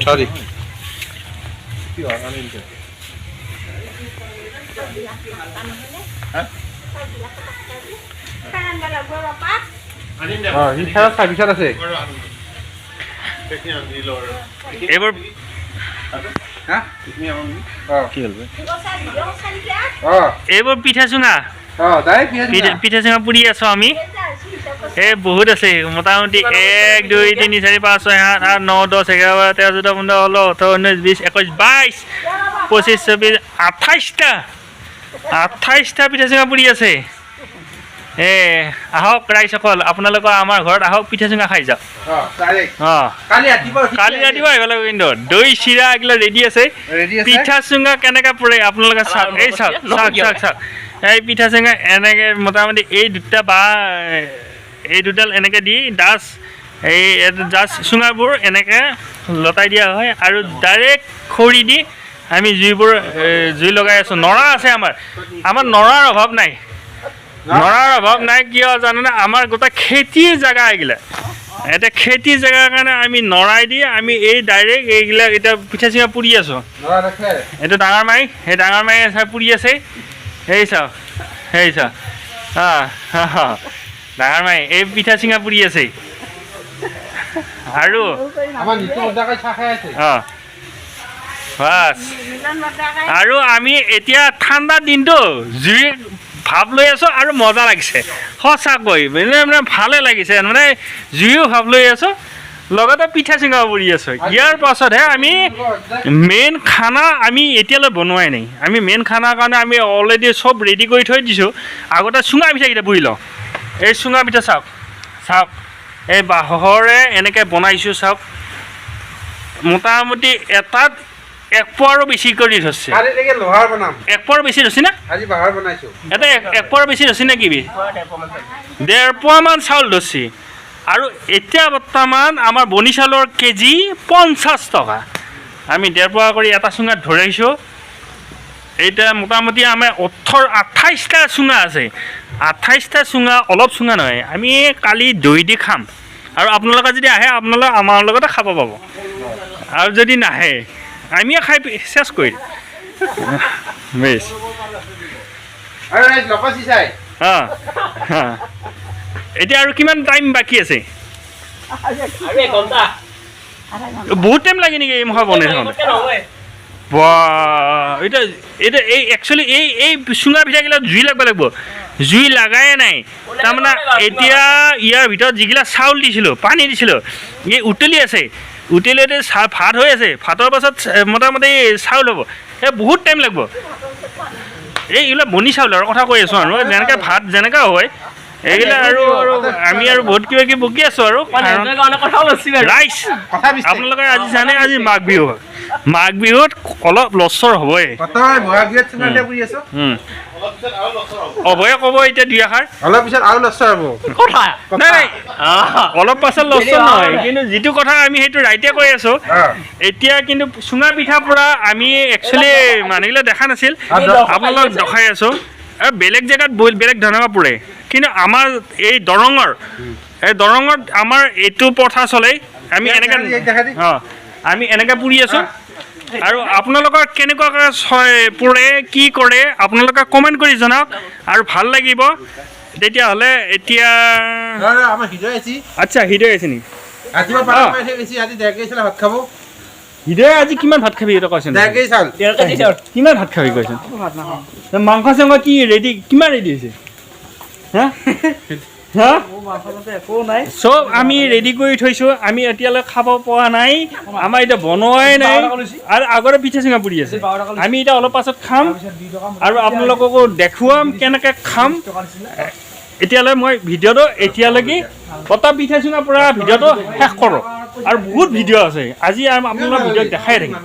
Sorry. He has a visa. এবাৰ এইবোৰ পিঠা চুঙা পিঠা চুঙা পুৰি আছো আমি এই বহুত আছে মোটামুটি 1 2 3 4 5 6 7 8 9 10 11 13 14 15 16 17 18 19 20 21 22 28টা পিঠা চুঙা পুৰি আছে আহক ৰাইজসকল আপোনালোকৰ আমাৰ ঘৰত আহক পিঠা চুঙা খাই যাওক কালি ৰাতিপুৱা আহিব লাগিব কিন্তু দৈ চিৰা এইগিলা ৰেডি আছে পিঠা চুঙা কেনেকৈ পৰে আপোনালোকে চাওক এই চাওক এই পিঠা চুঙা এনেকৈ মোটামুটি এই দুডাল এনেকৈ দি এই চুঙাবোৰ এনেকৈ লতাই দিয়া হয় আৰু ডাইৰেক্ট খৰি দি আমি জুই লগাই আছোঁ নৰা আছে আমাৰ নৰাৰ অভাৱ নাই কিয় জানেনে আমাৰ গোটেই খেতিৰ জেগা এইগিলা এতিয়া খেতিৰ জেগাৰ কাৰণে আমি নৰাই দি আমি এই ডাইৰেক্ট এইবিলাক এতিয়া পিঠা চিঙা পুৰি আছোঁ এইটো ডাঙৰ মাই সেই ডাঙৰ মাই পুৰি আছে সেই চাওক ডাঙৰ মাই এই পিঠা চিঙা পুৰি আছে আৰু বাছ আৰু আমি এতিয়া ঠাণ্ডা দিনটো জুই ভাৱ লৈ আছোঁ আৰু মজা লাগিছে সঁচাকৈ মানে ভালে লাগিছে মানে জুইও ভাৱ লৈ আছোঁ লগতে পিঠা চিঙাও পুৰি আছোঁ ইয়াৰ পাছতহে আমি মেইন খানা আমি এতিয়ালৈ বনোৱাই নাই আমি মেইন খানাৰ কাৰণে আমি অলৰেডি চব ৰেডি কৰি থৈ দিছোঁ আগতে চুঙা পিঠাকেইটা পুৰি লওঁ এই চুঙা পিঠা চাওক এই বাঁহৰে এনেকৈ বনাইছোঁ চাওক মোটামুটি এটাত 1 পোৱাৰো বেছি কৰি ধৰিছে 1 পোৱাৰ বেছি ধৰিছে না এটা 1 পোৱাৰ বেছি ধৰিছে নেকি 1.5 পোৱামান চাউল ধৰিছে আৰু এতিয়া বৰ্তমান আমাৰ বনি চাউলৰ কেজি 50 টকা আমি 1.5 পোৱা কৰি এটা চুঙাত ধৰাইছোঁ এতিয়া মোটামুটি আমাৰ 28টা চুঙা আছে 28টা চুঙা অলপ চুঙা নহয় আমি কালি দৈ দি খাম আৰু আপোনালোকে যদি আহে আপোনালোকে আমাৰ লগতে খাব পাব আৰু যদি নাহে আমিও খাই চেছ কৰি বেছ এতিয়া আৰু কিমান টাইম বাকী আছে বহুত টাইম লাগে নেকি এই মহা বনাই থাকোঁতে এতিয়া এই একচুৱেলি এই চুঙা পিঠাগিলা জুই লাগিব জুই লাগাই নাই তাৰমানে এতিয়া ইয়াৰ ভিতৰত যিগিলা চাউল দিছিলোঁ পানী দিছিলোঁ এই উতলি আছে উতলিতে ভাত হৈ আছে ভাতৰ পাছত মোটামুটি চাউল হ'ব এই বহুত টাইম লাগিব এইবিলাক বনি চাউলৰ কথা কৈ আছোঁ আৰু যেনেকৈ ভাত যেনেকৈ হয় এইগিলা আৰু আমি আৰু বহুত কিবা কিবি বকি আছোঁ আৰু ৰাইজ আপোনালোকে আজি জানে আজি মাঘ বিহুত অলপ লচৰ হ'বই অভয়ে ক'ব এতিয়া 2 আষাৰ অলপ পিছত আৰু লচৰ হ'ব নাই অলপ পাছত লচৰ নহয় কিন্তু যিটো কথা আমি সেইটো ৰাইটে কৈ আছোঁ এতিয়া কিন্তু চুঙা পিঠাৰ পৰা আমি একচুৱেলি মানুহগিলা দেখা নাছিল আপোনালোকক দেখাই আছোঁ আৰু বেলেগ জেগাত বেলেগ ধৰণে পৰে কিন্তু আমাৰ এই দৰঙত আমাৰ এইটো প্ৰথা চলে আমি এনেকৈ পুৰি আছোঁ আৰু আপোনালোকৰ কেনেকুৱাকৈ পৰে কি কৰে আপোনালোকে কমেণ্ট কৰি জনাওক আৰু ভাল লাগিব তেতিয়াহ'লে এতিয়া আচ্ছা হৃদয় আছে নেকি হৃদয় আজি কিমান ভাত খাবি এটা কৈছে কিমান ভাত খাবি কৈছে মাংস চাংস কি ৰেডি কিমান ৰেডি হৈছে চব আমি ৰেডি কৰি থৈছোঁ আমি এতিয়ালৈ খাব পৰা নাই আমাৰ এতিয়া বনোৱাই নাই আৰু আগতে পিঠা চিঙা পুৰি আছে আমি এতিয়া অলপ পাছত খাম আৰু আপোনালোককো দেখুৱাম কেনেকৈ খাম এতিয়ালৈ মই ভিডিঅ'টো এতিয়ালৈকে কটা পিঠা চিঙা পৰা ভিডিঅ'টো শেষ কৰোঁ আৰু বহুত ভিডিঅ' আছে আজি আপোনালোকৰ ভিডিঅ'ত দেখাই থাকিম